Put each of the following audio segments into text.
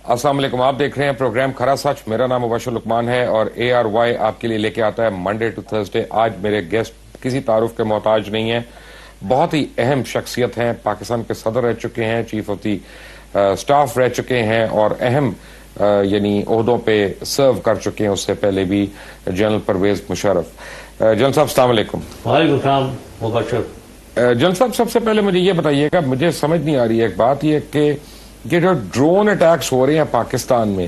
السلام علیکم، آپ دیکھ رہے ہیں پروگرام کھرا سچ. میرا نام مبشر لقمان ہے اور ARY آپ کے لیے لے کے آتا ہے منڈے ٹو تھرسڈے. آج میرے گیسٹ کسی تعارف کے محتاج نہیں ہیں، بہت ہی اہم شخصیت ہیں. پاکستان کے صدر رہ چکے ہیں، چیف آف دی سٹاف رہ چکے ہیں اور اہم یعنی عہدوں پہ سرو کر چکے ہیں. اس سے پہلے بھی جنرل پرویز مشرف. جنرل صاحب السلام علیکم. وعلیکم السلام مبشر. جنرل صاحب سب سے پہلے مجھے یہ بتائیے گا، مجھے سمجھ نہیں آ رہی ہے ایک بات یہ کہ یہ جو ڈرون اٹیکس ہو رہے ہیں پاکستان میں،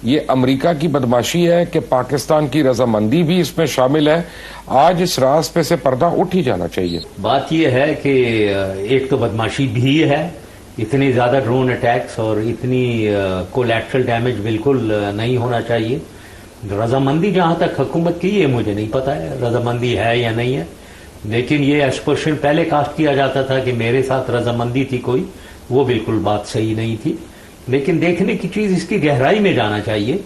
یہ امریکہ کی بدماشی ہے کہ پاکستان کی رضامندی بھی اس میں شامل ہے؟ آج اس راز پہ سے پردہ اٹھ ہی جانا چاہیے. بات یہ ہے کہ ایک تو بدماشی بھی ہے، اتنی زیادہ ڈرون اٹیکس اور اتنی کولیٹرل ڈیمیج بالکل نہیں ہونا چاہیے. رضامندی جہاں تک حکومت کی، یہ مجھے نہیں پتا ہے رضامندی ہے یا نہیں ہے، لیکن یہ ایکسپریشن پہلے کاسٹ کیا جاتا تھا کہ میرے ساتھ رضامندی تھی کوئی، وہ بالکل بات صحیح نہیں تھی. لیکن دیکھنے کی چیز اس کی گہرائی میں جانا چاہیے.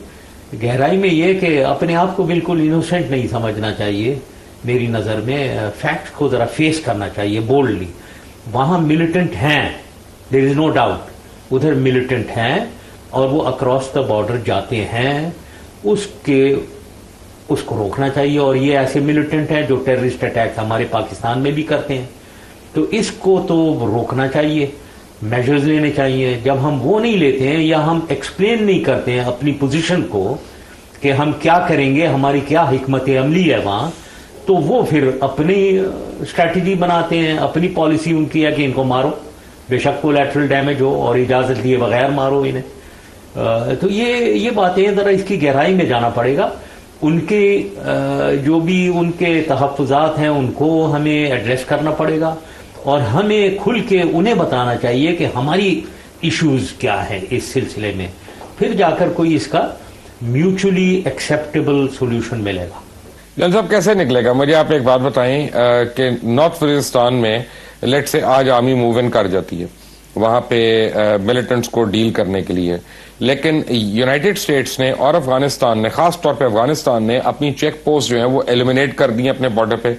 گہرائی میں یہ کہ اپنے آپ کو بالکل انوسنٹ نہیں سمجھنا چاہیے. میری نظر میں فیکٹ کو ذرا فیس کرنا چاہیے بولڈلی. وہاں ملیٹنٹ ہیں، دیر از نو ڈاؤٹ، ادھر ملیٹنٹ ہیں اور وہ اکراس دا بارڈر جاتے ہیں. اس کو روکنا چاہیے. اور یہ ایسے ملیٹنٹ ہیں جو ٹیررسٹ اٹیک ہمارے پاکستان میں بھی کرتے ہیں، تو اس کو تو روکنا چاہیے، میجرز لینے چاہیے. جب ہم وہ نہیں لیتے ہیں یا ہم ایکسپلین نہیں کرتے ہیں اپنی پوزیشن کو کہ ہم کیا کریں گے، ہماری کیا حکمت عملی ہے وہاں، تو وہ پھر اپنی اسٹریٹجی بناتے ہیں. اپنی پالیسی ان کی ہے کہ ان کو مارو، بے شک کولیٹرل ڈیمیج ہو اور اجازت دیے بغیر مارو انہیں. تو یہ باتیں ذرا اس کی گہرائی میں جانا پڑے گا. ان کے جو بھی ان کے تحفظات ہیں ان کو ہمیں ایڈریس کرنا پڑے گا اور ہمیں کھل کے انہیں بتانا چاہیے کہ ہماری ایشوز کیا ہے اس سلسلے میں. پھر جا کر کوئی اس کا میوچلی ایکسیپٹیبل سولوشن ملے گا. جنرل صاحب کیسے نکلے گا؟ مجھے آپ ایک بات بتائیں کہ نارتھ وزیرستان میں لیٹ سے آج آرمی موو ان کر جاتی ہے وہاں پہ ملیٹنٹس کو ڈیل کرنے کے لیے، لیکن یونائٹڈ اسٹیٹس نے اور افغانستان نے، خاص طور پہ افغانستان نے اپنی چیک پوسٹ جو ہیں وہ ایلیمینیٹ کر دی ہیں اپنے بارڈر پہ،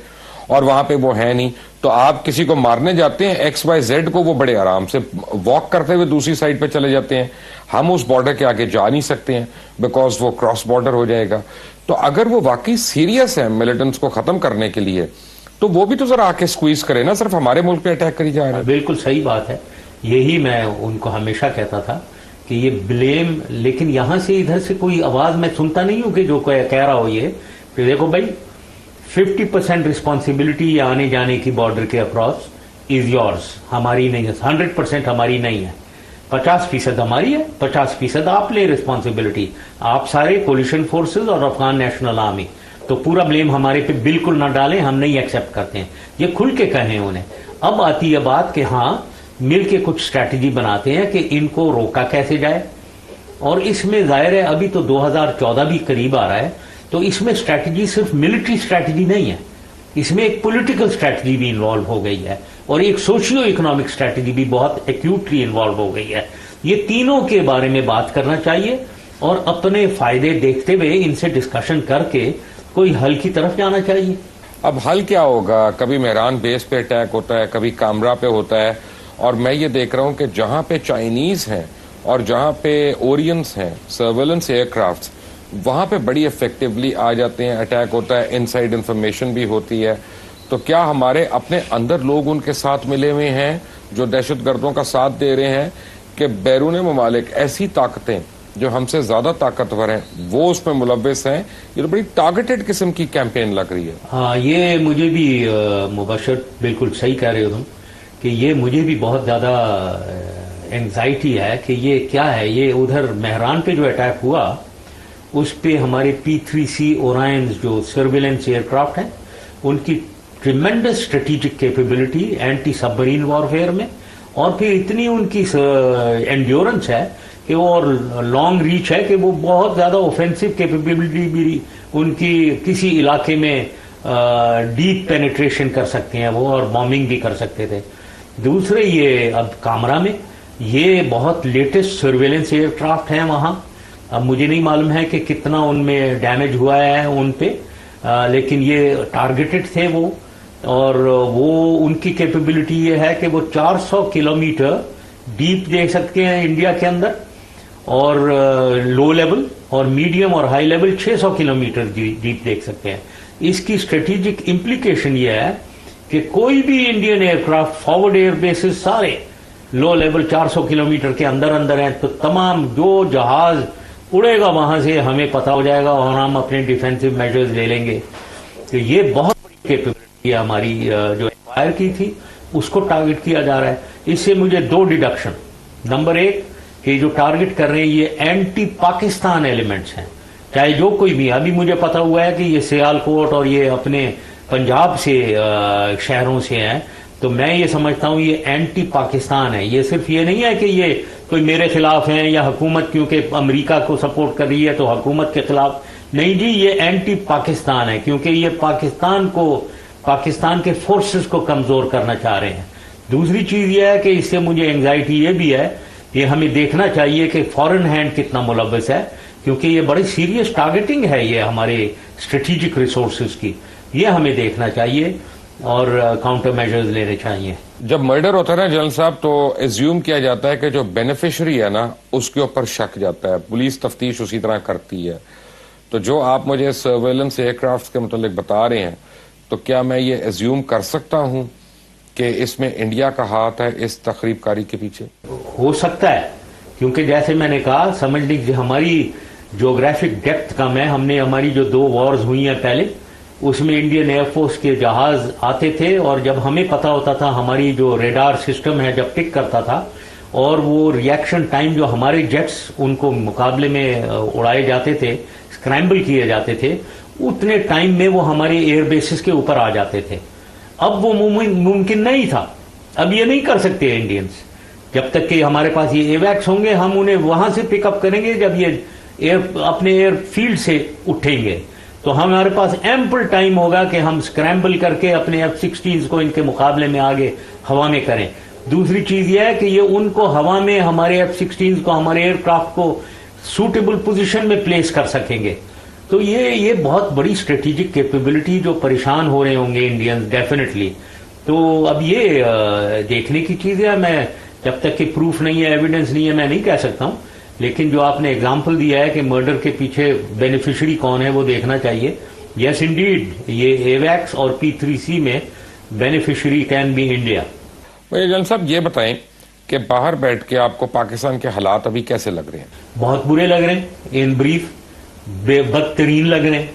اور وہاں پہ وہ ہے نہیں. تو آپ کسی کو مارنے جاتے ہیں XYZ کو، وہ بڑے آرام سے واک کرتے ہوئے دوسری سائڈ پہ چلے جاتے ہیں. ہم اس بارڈر کے آگے جا نہیں سکتے ہیں بیکاز وہ کراس بارڈر ہو جائے گا. تو اگر وہ واقعی سیریس ہے ملیٹنٹس کو ختم کرنے کے لیے تو وہ بھی تو ذرا آ کے سکویز کرے نا، صرف ہمارے ملک پہ اٹیک کری جا رہا ہے. بالکل صحیح بات ہے. یہی میں ان کو ہمیشہ کہتا تھا کہ یہ بلیم، لیکن یہاں سے ادھر سے کوئی آواز میں سنتا نہیں ہوں کہ جو کہہ رہا ہو یہ کہ دیکھو بھائی 50% رسپانسبلٹی آنے جانے کی بارڈر کے اکراس از یورز، ہماری نہیں ہے. 100% ہماری نہیں ہے، 50% ہماری ہے، 50% آپ لیں رسپانسبلٹی، آپ سارے کولیشن فورسز اور افغان نیشنل آرمی. تو پورا بلیم ہمارے پہ بالکل نہ ڈالیں، ہم نہیں ایکسیپٹ کرتے ہیں. یہ کھل کے کہیں انہیں. اب آتی ہے بات کہ ہاں مل کے کچھ اسٹریٹجی بناتے ہیں کہ ان کو روکا کیسے جائے. اور اس میں ظاہر ہے ابھی تو 2014 بھی قریب آ رہا ہے، تو اس میں اسٹریٹجی صرف ملٹری اسٹریٹجی نہیں ہے، اس میں ایک پولیٹیکل اسٹریٹجی بھی انوالو ہو گئی ہے اور ایک سوشیو اکنامک اسٹریٹجی بھی بہت ایکیوٹلی انوالو ہو گئی ہے. یہ تینوں کے بارے میں بات کرنا چاہیے اور اپنے فائدے دیکھتے ہوئے ان سے ڈسکشن کر کے کوئی حل کی طرف جانا چاہیے. اب حل کیا ہوگا؟ کبھی مہران بیس پہ اٹیک ہوتا ہے، کبھی کامرا پہ ہوتا ہے، اور میں یہ دیکھ رہا ہوں کہ جہاں پہ چائنیز ہیں اور جہاں پہ اورینس ہیں سرویلنس ایئر کرافٹ، وہاں پہ بڑی افیکٹولی آ جاتے ہیں، اٹیک ہوتا ہے، ان سائڈ انفارمیشن بھی ہوتی ہے. تو کیا ہمارے اپنے اندر لوگ ان کے ساتھ ملے ہوئے ہیں جو دہشت گردوں کا ساتھ دے رہے ہیں کہ بیرون ممالک ایسی طاقتیں جو ہم سے زیادہ طاقتور ہیں وہ اس میں ملوث ہیں؟ یہ تو بڑی ٹارگیٹڈ قسم کی کیمپین لگ رہی ہے. ہاں یہ مجھے بھی مبشر بالکل صحیح کہہ رہے ہو تم کہ یہ مجھے بھی بہت زیادہ اینگزائٹی ہے کہ یہ کیا ہے. یہ ادھر مہران پہ جو اٹیک ہوا اس پہ ہمارے P3C اورائنز جو سرویلنس ایئر کرافٹ ہیں ان کی ٹریمنڈس اسٹریٹجک کیپیبلٹی اینٹی سب مرین وارفیئر میں، اور پھر اتنی ان کی انڈیورنس ہے کہ وہ، اور لانگ ریچ ہے کہ وہ بہت زیادہ اوفینسو کیپیبلٹی بھی ان کی کسی علاقے میں ڈیپ پینیٹریشن کر سکتے ہیں وہ، اور بامبنگ بھی کر سکتے تھے. دوسرے یہ اب کامرا میں یہ بہت لیٹسٹ سرویلنس ایئر کرافٹ ہیں وہاں. اب مجھے نہیں معلوم ہے کہ کتنا ان میں ڈیمیج ہوا ہے ان پہ، لیکن یہ ٹارگیٹڈ تھے وہ، اور وہ ان کی کیپیبلٹی یہ ہے کہ وہ 400 کلومیٹر ڈیپ دیکھ سکتے ہیں انڈیا کے اندر، اور لو لیول اور میڈیم اور ہائی لیول 600 کلومیٹر ڈیپ دیکھ سکتے ہیں. اس کی اسٹریٹجک امپلیکیشن یہ ہے کہ کوئی بھی Indian aircraft forward air bases سارے لو لیول 400 کلومیٹر کے اندر ہیں, تو تمام جو جہاز اڑے گا وہاں سے ہمیں پتا ہو جائے گا اور ہم اپنے ڈیفینسو میجرز لے لیں گے. تو یہ بہت بڑی کیپیبلٹی ہے ہماری جو ایمپائر کی تھی اس کو ٹارگٹ کیا جا رہا ہے. اس سے مجھے 2 ڈیڈکشن. نمبر 1 کہ جو ٹارگٹ کر رہے ہیں یہ اینٹی پاکستان ایلیمنٹس ہیں, چاہے جو کوئی بھی. ابھی مجھے پتا ہوا ہے کہ یہ سیالکوٹ اور یہ اپنے پنجاب سے شہروں سے ہیں, تو میں یہ سمجھتا ہوں یہ اینٹی پاکستان ہے. یہ صرف یہ نہیں ہے کہ یہ کوئی میرے خلاف ہیں یا حکومت کیونکہ امریکہ کو سپورٹ کر رہی ہے تو حکومت کے خلاف نہیں جی, یہ اینٹی پاکستان ہے کیونکہ یہ پاکستان کے فورسز کو کمزور کرنا چاہ رہے ہیں. دوسری چیز یہ ہے کہ اس سے مجھے انگزائٹی یہ بھی ہے کہ ہمیں دیکھنا چاہیے کہ فورن ہینڈ کتنا ملوث ہے, کیونکہ یہ بڑی سیریس ٹارگٹنگ ہے یہ ہمارے اسٹریٹجک ریسورسز کی. یہ ہمیں دیکھنا چاہیے اور کاؤنٹر میجرز لینے چاہیے. جب مرڈر ہوتا ہے نا جنرل صاحب, تو ایزیوم کیا جاتا ہے کہ جو بینیفیشری ہے نا اس کے اوپر شک جاتا ہے, پولیس تفتیش اسی طرح کرتی ہے. تو جو آپ مجھے سرویلنس ایئر کرافٹ کے متعلق بتا رہے ہیں, تو کیا میں یہ ایزیوم کر سکتا ہوں کہ اس میں انڈیا کا ہاتھ ہے اس تخریب کاری کے پیچھے؟ ہو سکتا ہے, کیونکہ جیسے میں نے کہا سمجھ لیجیے ہماری جغرافک ڈیپتھ کم ہے. ہم نے ہماری جو 2 وارز ہوئی ہیں پہلے, اس میں انڈین ایئر فورس کے جہاز آتے تھے اور جب ہمیں پتا ہوتا تھا ہماری جو ریڈار سسٹم ہے جب پک کرتا تھا اور وہ ریئیکشن ٹائم جو ہمارے جیٹس ان کو مقابلے میں اڑائے جاتے تھے, اسکرامبل کیے جاتے تھے, اتنے ٹائم میں وہ ہمارے ایئر بیسز کے اوپر آ جاتے تھے. اب وہ ممکن نہیں تھا. اب یہ نہیں کر سکتے انڈینز. جب تک کہ ہمارے پاس یہ ایویکس ہوں گے ہم انہیں وہاں سے پک اپ کریں گے. جب یہ اپنے ایئر فیلڈ سے اٹھیں گے تو ہمارے پاس ایمپل ٹائم ہوگا کہ ہم اسکرامبل کر کے اپنے F-16 کو ان کے مقابلے میں آگے ہوا میں کریں. دوسری چیز یہ ہے کہ یہ ان کو ہوا میں ہمارے F-16 کو ہمارے ایئر کرافٹ کو سوٹیبل پوزیشن میں پلیس کر سکیں گے. تو یہ بہت بڑی اسٹریٹجک کیپیبلٹی جو پریشان ہو رہے ہوں گے انڈینز ڈیفینیٹلی. تو اب یہ دیکھنے کی چیز ہے. میں جب تک کہ پروف نہیں ہے, ایویڈنس نہیں ہے, میں نہیں کہہ سکتا ہوں. لیکن جو آپ نے اگزامپل دیا ہے کہ مرڈر کے پیچھے بینیفیشری کون ہے وہ دیکھنا چاہیے. یس انڈیڈ یہ ایویکس اور P3C میں beneficiary can B India. General صاحب یہ بتائیں کہ باہر بیٹھ کے آپ کو پاکستان کے حالات ابھی کیسے لگ رہے ہیں؟ بہت برے لگ رہے ہیں. ان بریف بدترین لگ رہے ہیں.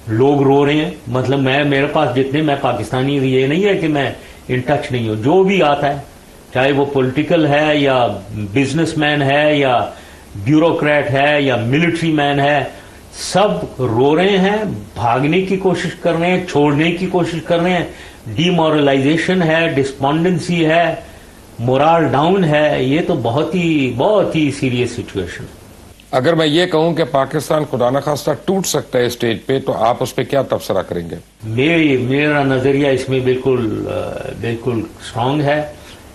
لوگ رو رہے ہیں. مطلب میرے پاس جتنے میں پاکستانی, یہ نہیں ہے کہ میں ان ٹچ نہیں ہوں, جو بھی آتا ہے چاہے وہ پولیٹیکل ہے یا بزنس مین ہے یا بیوروکریٹ ہے یا ملٹری مین ہے, سب رو رہے ہیں, بھاگنے کی کوشش کر رہے ہیں, چھوڑنے کی کوشش کر رہے ہیں. ڈی مورلائزیشن ہے, ڈسپونڈنسی ہے, مورال ڈاؤن ہے. یہ تو بہت ہی سیریس سچویشن. اگر میں یہ کہوں کہ پاکستان خدا نخواستہ ٹوٹ سکتا ہے اسٹیج پہ, تو آپ اس پہ کیا تبصرہ کریں گے؟ میرا نظریہ اس میں بالکل اسٹرانگ ہے.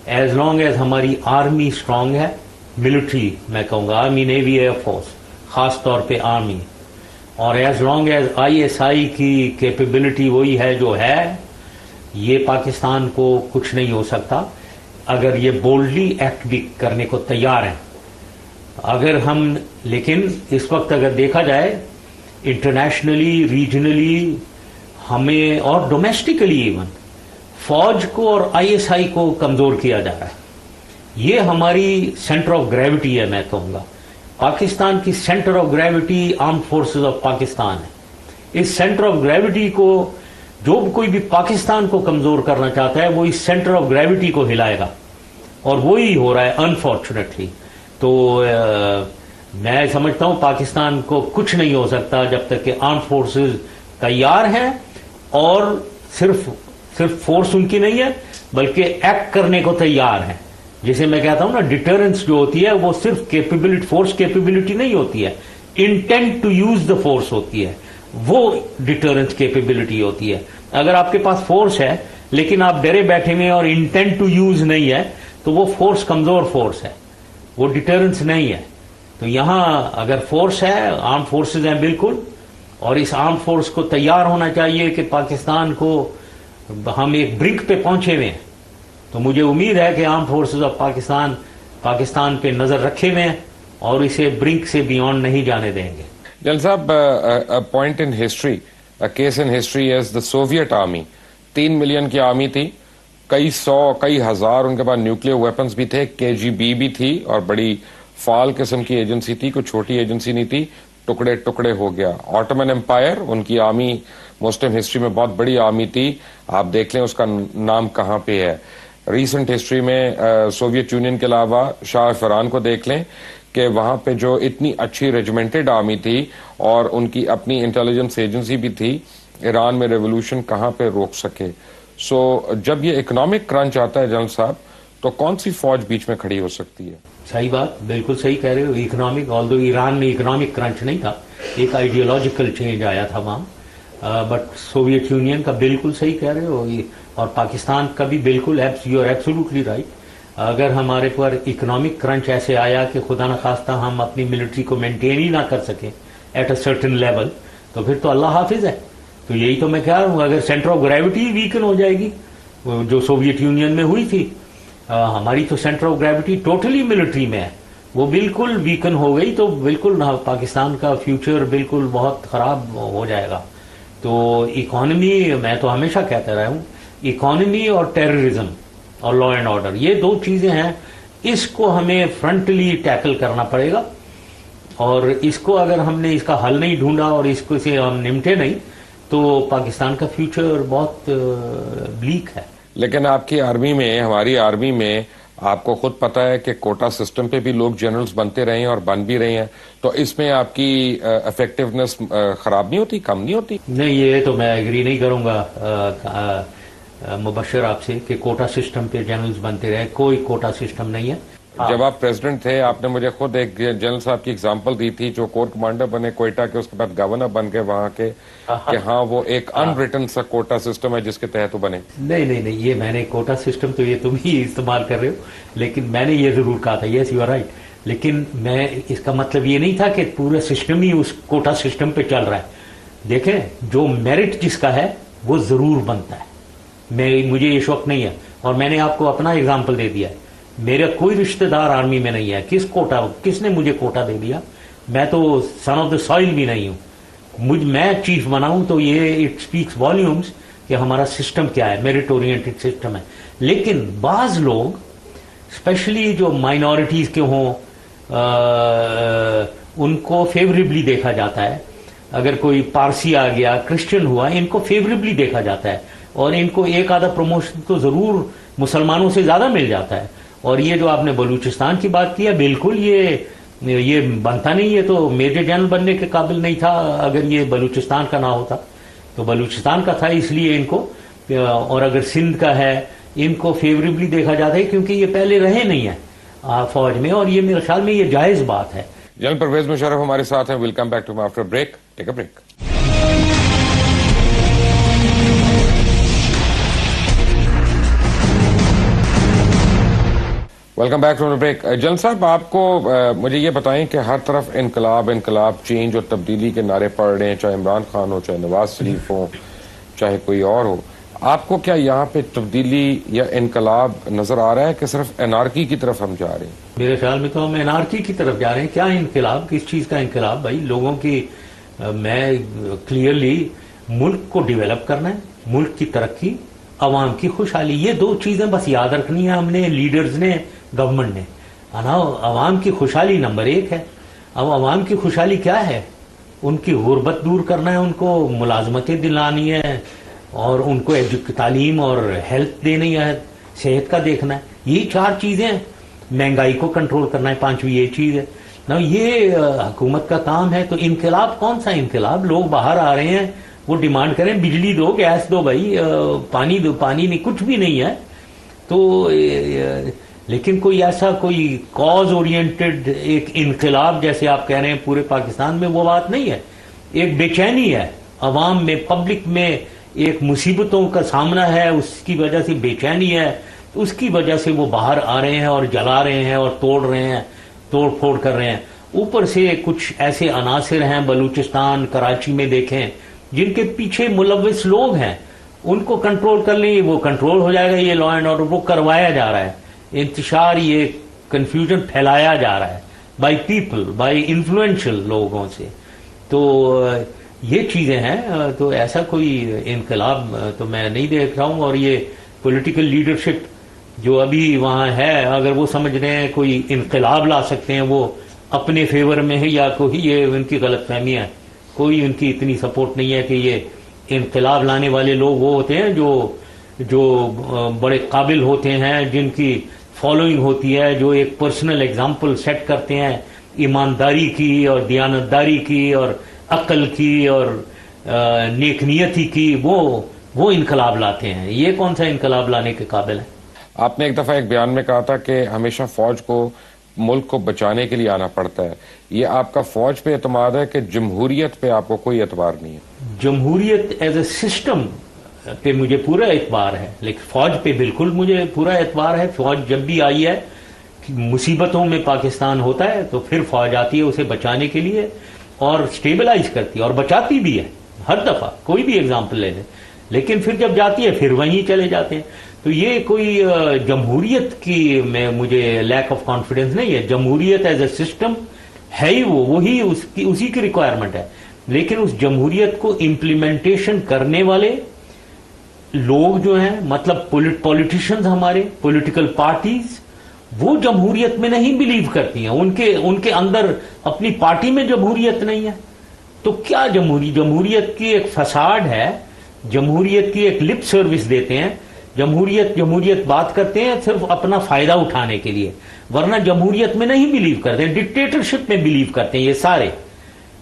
ایز لانگ ایز ہماری آرمی اسٹرانگ ہے, ملٹری میں کہوں گا, آرمی نیوی ایئر فورس, خاص طور پہ آرمی, اور ایز لانگ ایز ISI کی کیپیبلٹی وہی ہے جو ہے, یہ پاکستان کو کچھ نہیں ہو سکتا اگر یہ بولڈلی ایکٹ بھی کرنے کو تیار ہیں. اگر ہم لیکن اس وقت اگر دیکھا جائے انٹرنیشنلی, ریجنلی ہمیں اور ڈومیسٹکلی ایون فوج کو اور ISI کو کمزور کیا جا رہا ہے. یہ ہماری سینٹر آف گریوٹی ہے. میں کہوں گا پاکستان کی centre of gravity armed forces of Pakistan ہے. اس سینٹر آف گریوٹی کو جو کوئی بھی پاکستان کو کمزور کرنا چاہتا ہے وہ اس سینٹر آف گریوٹی کو ہلائے گا, اور وہی ہو رہا ہے انفارچونیٹلی. تو میں سمجھتا ہوں پاکستان کو کچھ نہیں ہو سکتا جب تک کہ آرمڈ فورسز تیار ہیں, اور صرف فورس ان کی نہیں ہے بلکہ ایکٹ کرنے کو تیار ہیں. جسے میں کہتا ہوں نا, ڈیٹرنس جو ہوتی ہے وہ صرف فورس کیپیبلٹی نہیں ہوتی ہے, intent to use the force ہوتی ہے, وہ ڈیٹرنس کیپیبلٹی ہوتی ہے. اگر آپ کے پاس فورس ہے لیکن آپ ڈرے بیٹھے ہوئے اور انٹینٹ ٹو یوز نہیں ہے تو وہ فورس کمزور فورس ہے, وہ ڈیٹرنس نہیں ہے. تو یہاں اگر فورس ہے, آرم فورسز ہیں بالکل, اور اس آرم فورس کو تیار ہونا چاہیے کہ پاکستان کو, ہم ایک برنک پہ پہنچے ہوئے ہیں. تو مجھے امید ہے کہ آرم فورسز آف پاکستان پہ نظر رکھے ہوئے ہیں اور इसे ब्रिंक से बियॉन्ड नहीं जाने देंगे. जनरल साहब, a point in history, a case in history is the Soviet army. 3 million की आर्मी थी, कई सौ कई हजार उनके पास न्यूक्लियर वेपन्स भी थे, KGB भी थी और बड़ी फाल किस्म की एजेंसी थी, कोई छोटी एजेंसी नहीं थी. टुकड़े टुकड़े हो गया. ऑटोमन एम्पायर, उनकी आर्मी मुस्लिम हिस्ट्री में बहुत बड़ी आर्मी थी. आप देख लें उसका नाम कहाँ पे है. रीसेंट हिस्ट्री में सोवियत यूनियन के अलावा शाह फरान को देख लें कि वहां पे जो इतनी अच्छी रेजिमेंटेड आर्मी थी और उनकी अपनी इंटेलिजेंस एजेंसी भी थी, ईरान में रेवोल्यूशन कहाँ पे रोक सके. सो जब ये इकोनॉमिक क्रंच आता है जनरल साहब, तो कौन सी फौज बीच में खड़ी हो सकती है? सही बात, बिल्कुल सही कह रहे हो. इकोनॉमिक, ऑल्दो ईरान में इकोनॉमिक क्रंच नहीं था, एक आइडियोलॉजिकल चेंज आया था वहां. बट सोवियत यूनियन का बिल्कुल सही कह रहे हो, और पाकिस्तान का भी बिल्कुल, यू आर एब्सोल्युटली राइट. अगर हमारे पर इकोनॉमिक क्रंच ऐसे आया कि खुदा न खास्ता हम अपनी मिलिट्री को मेंटेन ही ना कर सके एट अ सर्टेन लेवल, तो फिर तो अल्लाह हाफिज है. तो यही तो मैं कह रहा हूं, अगर सेंटर ऑफ ग्रेविटी वीकन हो जाएगी जो सोवियत यूनियन में हुई थी. हमारी तो centre of gravity totally military में है, वो बिल्कुल वीकन हो गई तो बिल्कुल पाकिस्तान का फ्यूचर बिल्कुल बहुत खराब हो जाएगा. तो इकोनॉमी, मैं तो हमेशा कहता रहा हूं, इकोनॉमी और टेररिज्म और लॉ एंड ऑर्डर, ये दो चीजें हैं, इसको हमें फ्रंटली टैकल करना पड़ेगा. और इसको अगर हमने इसका हल नहीं ढूंढा और इसको से हम निपटे नहीं, तो पाकिस्तान का फ्यूचर बहुत ब्लीक है. लेकिन आपकी आर्मी में, हमारी आर्मी में, आपको खुद पता है कि कोटा सिस्टम पे भी लोग जनरल्स बनते रहे हैं और बन भी रहे हैं, तो इसमें आपकी इफेक्टिवनेस खराब नहीं होती, कम नहीं होती? नहीं, ये तो मैं एग्री नहीं करूंगा मुबशर आपसे कि कोटा सिस्टम पे जनरल्स बनते रहे. कोई कोटा सिस्टम नहीं है. जब आप प्रेसिडेंट थे, आपने मुझे खुद एक जनरल साहब की एग्जांपल दी थी जो कोर कमांडर बने कोयटा के, उसके बाद गवर्नर बन गए वहां के, कि हाँ वो एक अनरिटन सा कोटा सिस्टम है जिसके तहत वो बने. नहीं, ये मैंने कोटा सिस्टम तो ये तुम ही इस्तेमाल कर रहे हो, लेकिन मैंने ये जरूर कहा था, यस यू आर राइट. लेकिन मैं, इसका मतलब ये नहीं था कि पूरा सिस्टम ही उस कोटा सिस्टम पे चल रहा है. देखें, जो मेरिट जिसका है वो जरूर बनता है. मुझे ये शौक नहीं है, और मैंने आपको अपना एग्जाम्पल दे दिया है. मेरा कोई रिश्तेदार आर्मी में नहीं है. किसने मुझे कोटा दे दिया? मैं तो सन ऑफ द सॉइल भी नहीं हूं. मैं चीफ बनाऊं तो ये इट स्पीक्स वॉल्यूम्स कि हमारा सिस्टम क्या है, मेरिट ओरिएंटेड सिस्टम है. लेकिन बाज लोग, स्पेशली जो माइनॉरिटीज के हों, उनको फेवरेबली देखा जाता है. अगर कोई पारसी आ गया, क्रिश्चियन हुआ, इनको फेवरेबली देखा जाता है, और इनको एक आधा प्रमोशन तो जरूर मुसलमानों से ज्यादा मिल जाता है. और ये जो आपने बलूचिस्तान की बात की है, बिल्कुल ये बनता नहीं है. तो मेजर जनरल बनने के काबिल नहीं था अगर ये बलूचिस्तान का ना होता. तो बलूचिस्तान का था इसलिए इनको, और अगर सिंध का है, इनको फेवरेबली देखा जाता है क्योंकि ये पहले रहे नहीं है फौज में, और ये मेरे ख्याल में ये जायज बात है. जनरल परवेज मुशर्रफ हमारे साथ हैं. Welcome back to after break. Take a break. Welcome back to break. General साहब, आपको मुझे ये बताएं कि हर तरफ इनकलाब चेंज और तब्दीली के नारे पड़ रहे हैं, चाहे इमरान खान हो, चाहे नवाज शरीफ हो, चाहे कोई और हो. आपको क्या यहाँ पे तब्दीली या इनकलाब नजर आ रहा है कि सिर्फ एनार्की की तरफ हम जा रहे हैं? मेरे ख्याल में तो हम एनार्की की तरफ जा रहे हैं. क्या इनकलाब, किस चीज का इनकलाब भाई? लोगों की, मैं क्लियरली, मुल्क को डेवलप करना है, मुल्क की तरक्की, अवाम की खुशहाली, ये दो चीजें बस याद रखनी है हमने, लीडर्स ने, गवर्नमेंट ने. अवाम की खुशहाली नंबर 1 है. अब अवाम की खुशहाली क्या है? उनकी गुर्बत दूर करना है, उनको मुलाजमतें दिलानी है, और उनको तालीम और हेल्थ देनी है, सेहत का देखना है. ये 4 चीजें. महंगाई को कंट्रोल करना है, 5वीं ये चीज है ना. ये हुकूमत का काम है. तो इनकलाब कौन सा इनकलाब? लोग बाहर आ रहे हैं, वो डिमांड करें बिजली दो, गैस दो भाई, पानी दो. पानी नहीं, कुछ भी नहीं है. तो लेकिन कोई ऐसा कोई कॉज ओरिएंटेड एक इनकलाब जैसे आप कह रहे हैं पूरे पाकिस्तान में, वो बात नहीं है. एक बेचैनी है अवाम में, पब्लिक में, एक मुसीबतों का सामना है, उसकी वजह से बेचैनी है. उसकी वजह से वो बाहर आ रहे हैं और जला रहे हैं और तोड़ रहे हैं, तोड़ फोड़ कर रहे हैं. ऊपर से कुछ ऐसे अनासिर हैं बलूचिस्तान, कराची में देखें, जिनके पीछे मुलविस लोग हैं. उनको कंट्रोल कर लें, वो कंट्रोल हो जाएगा. ये लॉ एंड ऑर्डर वो करवाया जा रहा है, इंतशार, ये कंफ्यूजन फैलाया जा रहा है. बाय पीपल, बाय इन्फ्लुएंशियल लोगों से। तो ये चीजें हैं। तो ऐसा कोई इनकलाब तो मैं नहीं देख रहा हूं। और ये पॉलिटिकल लीडरशिप जो अभी वहां है, अगर वो समझ रहे हैं कोई इनकलाब ला सकते हैं, वो अपने फेवर में है या कोई, ये उनकी गलतफहमी है। कोई उनकी इतनी सपोर्ट नहीं है कि ये इनकलाब लाने वाले लोग वो होते हैं जो बड़े काबिल होते हैं, जिनकी फॉलोइंग होती है, जो एक पर्सनल एग्जाम्पल सेट करते हैं ईमानदारी की और दियानतदारी की और अक्ल की और नेकनियती की, वो इनकलाब लाते हैं। ये कौन सा इनकलाब लाने के काबिल है? आपने एक दफा एक बयान में कहा था कि हमेशा फौज को मुल्क को बचाने के लिए आना पड़ता है। ये आपका फौज पे एतमाद है कि जमहूरियत पे आपको कोई एतबार नहीं है? जमहूरियत एज ए सिस्टम पे मुझे पूरा एतबार है, लेकिन फौज पे बिल्कुल मुझे पूरा एतबार है। फौज जब भी आई है, मुसीबतों में पाकिस्तान होता है तो फिर फौज आती है उसे बचाने के लिए और स्टेबलाइज करती है और बचाती भी है हर दफा। कोई भी एग्जाम्पल ले ले, लेकिन फिर जब जाती है फिर वहीं चले जाते हैं। तो ये कोई जमहूरियत की में मुझे लैक ऑफ कॉन्फिडेंस नहीं है। जमहूरियत एज ए सिस्टम है ही वही उसी की रिक्वायरमेंट है, लेकिन उस जमहूरियत को इम्प्लीमेंटेशन करने वाले लोग जो हैं, मतलब पॉलिटिशियंस, हमारे पॉलिटिकल पार्टीज, वो जमहूरियत में नहीं बिलीव करती हैं। उनके अंदर अपनी पार्टी में जमहूरियत नहीं है। तो क्या जमहूरियत की एक फसाड है, जमहूरियत की एक लिप सर्विस देते हैं। जमहूरियत बात करते हैं सिर्फ अपना फायदा उठाने के लिए, वरना जमहूरियत में नहीं बिलीव करते, डिक्टेटरशिप में बिलीव करते हैं ये सारे।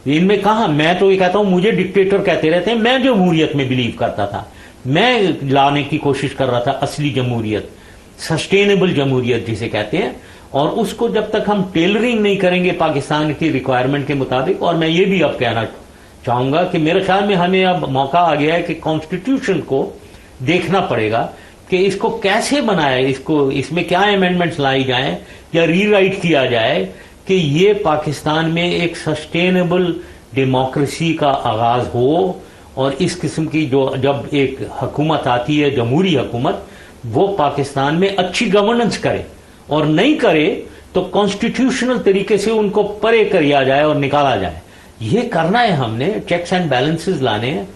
इनमें कहा, मैं तो ये कहता हूं, मुझे डिक्टेटर कहते रहते हैं, मैं जमहूरियत में बिलीव करता था। मैं लाने की कोशिश कर रहा था असली जमहूरियत, सस्टेनेबल जमहूरियत जिसे कहते हैं। और उसको जब तक हम टेलरिंग नहीं करेंगे पाकिस्तान की रिक्वायरमेंट के मुताबिक, और मैं ये भी अब कहना चाहूंगा कि मेरे ख्याल में हमें अब मौका आ गया है कि कॉन्स्टिट्यूशन को देखना पड़ेगा कि इसको कैसे बनाए, इसमें क्या अमेंडमेंट्स लाई जाएं या रीराइट किया जाए कि ये पाकिस्तान में एक सस्टेनेबल डेमोक्रेसी का आगाज हो। और इस किस्म की जब एक हुकूमत आती है, जमहूरी हुकूमत, वो पाकिस्तान में अच्छी गवर्नेंस करे, और नहीं करे तो कॉन्स्टिट्यूशनल तरीके से उनको परे किया जाए और निकाला जाए। ये करना है हमने, चेक्स एंड बैलेंसेस लाने हैं।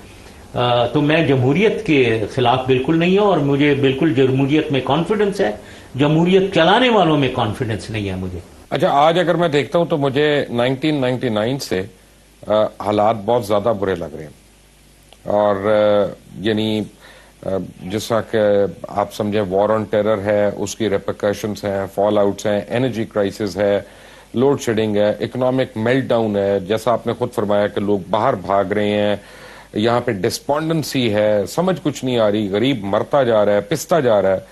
तो मैं जमहूरियत के खिलाफ बिल्कुल नहीं हूं, और मुझे बिल्कुल जमहूरियत में कॉन्फिडेंस है। जमहूरियत चलाने वालों में कॉन्फिडेंस नहीं है मुझे। अच्छा, आज अगर मैं देखता हूं तो मुझे 1999 से हालात बहुत ज्यादा बुरे लग रहे हैं। और यानी जिस तरह के आप समझे वॉर ऑन टेरर है, उसकी रेपरकशंस हैं, फॉल आउट्स हैं, एनर्जी क्राइसिस है, लोड शेडिंग है, इकोनॉमिक मेल्टडाउन है, जैसा आपने खुद फरमाया कि लोग बाहर भाग रहे हैं, यहाँ पे डिस्पॉन्डेंसी है, समझ कुछ नहीं आ रही, गरीब मरता जा रहा है, पिसता जा रहा है।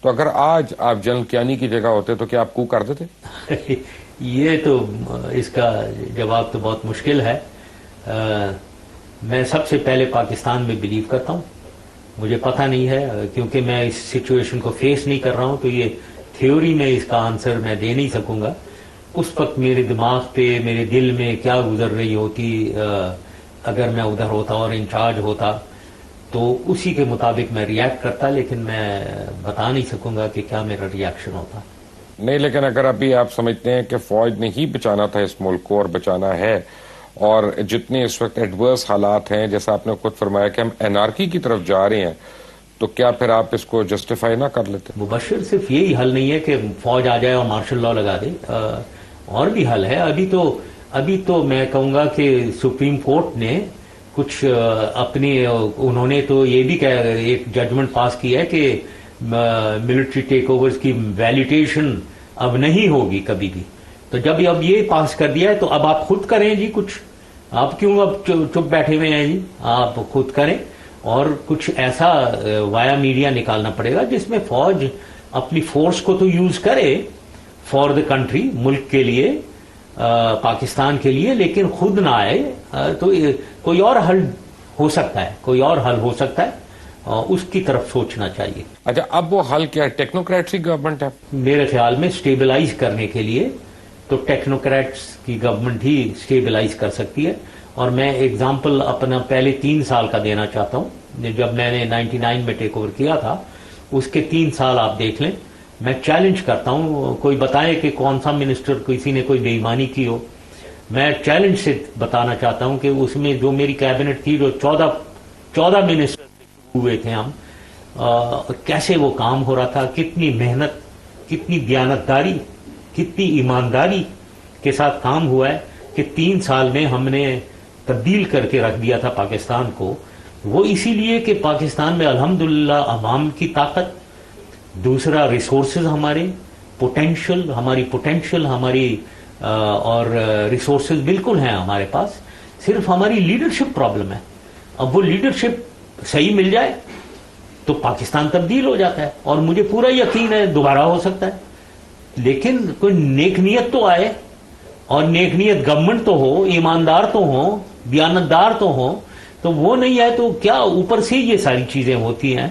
तो अगर आज आप जनरल कियानी की जगह होते तो क्या आप कू कर देते? ये तो इसका जवाब तो बहुत मुश्किल है। मैं सबसे पहले पाकिस्तान में बिलीव करता हूँ। मुझे पता नहीं है, क्योंकि मैं इस सिचुएशन को फेस नहीं कर रहा हूँ, तो ये थ्योरी में इसका आंसर मैं दे नहीं सकूंगा। उस वक्त मेरे दिमाग पे, मेरे दिल में क्या गुजर रही होती, अगर मैं उधर होता और इंचार्ज होता, तो उसी के मुताबिक मैं रिएक्ट करता। लेकिन मैं बता नहीं सकूंगा कि क्या मेरा रिएक्शन होता। नहीं, लेकिन अगर अभी आप समझते हैं कि फौज ने ही बचाना था इस मुल्क को और बचाना है, और जितने इस वक्त एडवर्स हालात हैं, जैसा आपने खुद फरमाया कि हम एनार्की की तरफ जा रहे हैं, तो क्या फिर आप इसको जस्टिफाई ना कर लेते? मुबशर सिर्फ यही हल नहीं है कि फौज आ जाए और मार्शल लॉ लगा दे, और भी हल है। अभी तो मैं कहूंगा कि सुप्रीम कोर्ट ने कुछ उन्होंने तो ये भी एक जजमेंट पास किया है कि मिलिट्री टेक ओवर्स की वैलिडेशन अब नहीं होगी कभी भी। तो जब अब ये पास कर दिया है तो अब आप खुद करें जी कुछ। आप क्यों अब चुप बैठे हुए हैं जी? आप खुद करें, और कुछ ऐसा वाया मीडिया निकालना पड़ेगा जिसमें फौज अपनी फोर्स को तो यूज करे फॉर द कंट्री, मुल्क के लिए, पाकिस्तान के लिए, लेकिन खुद ना आए। तो कोई और हल हो सकता है, उसकी तरफ सोचना चाहिए। अच्छा, अब वो हल क्या है? टेक्नोक्रेट्स की गवर्नमेंट है मेरे ख्याल में स्टेबलाइज करने के लिए, तो टेक्नोक्रेट्स की गवर्नमेंट ही स्टेबलाइज कर सकती है। और मैं एग्जाम्पल अपना पहले 3 साल का देना चाहता हूं। जब मैंने 99 में टेक ओवर किया था, उसके 3 साल आप देख लें मैं चैलेंज करता हूं, कोई बताए कि कौन सा मिनिस्टर किसी ने कोई बेईमानी की हो, मैं चैलेंज से बताना चाहता हूं कि उसमें जो मेरी कैबिनेट थी, जो 14 मिनिस्टर हुए थे हम, कैसे वो काम हो रहा था, कितनी मेहनत, कितनी दयानतदारी, कितनी ईमानदारी के साथ काम हुआ है कि 3 साल में हमने तब्दील करके रख दिया था पाकिस्तान को। वो इसीलिए कि पाकिस्तान में अल्हम्दुलिल्लाह अवाम की ताकत, दूसरा रिसोर्सेज हमारे, हमारी पोटेंशियल और रिसोर्सेज बिल्कुल हैं हमारे पास, सिर्फ हमारी लीडरशिप प्रॉब्लम है। अब वो लीडरशिप सही मिल जाए तो पाकिस्तान तब्दील हो जाता है, और मुझे पूरा यकीन है दोबारा हो सकता है। लेकिन कोई नेक नियत तो आए, और नेक नियत गवर्नमेंट तो हो, ईमानदार तो हो, दयानतदार तो हो, तो वो नहीं है तो क्या ऊपर से ये सारी चीजें होती हैं।